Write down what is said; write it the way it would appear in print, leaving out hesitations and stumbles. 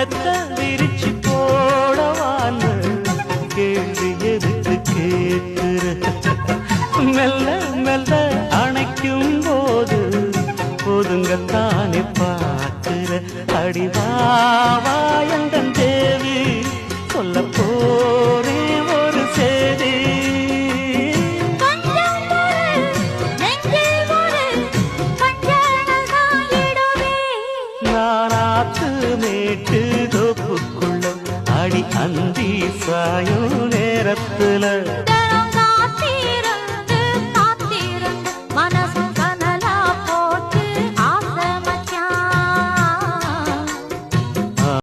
மெத்த விரிச்சு போடவான்னு கேள்வி எதுக்கு கேட்கிற மெல்ல மெல்ல அணைக்கும் போது ஒதுங்கத்தானே பார்க்கிற அடிவாவாயந்தன் தேவி சொல்ல போரே ஒரு சேதி நானாத்து மேட்டு தோப்புக்குள்ள அடி அந்தி சாயும் நேரத்துல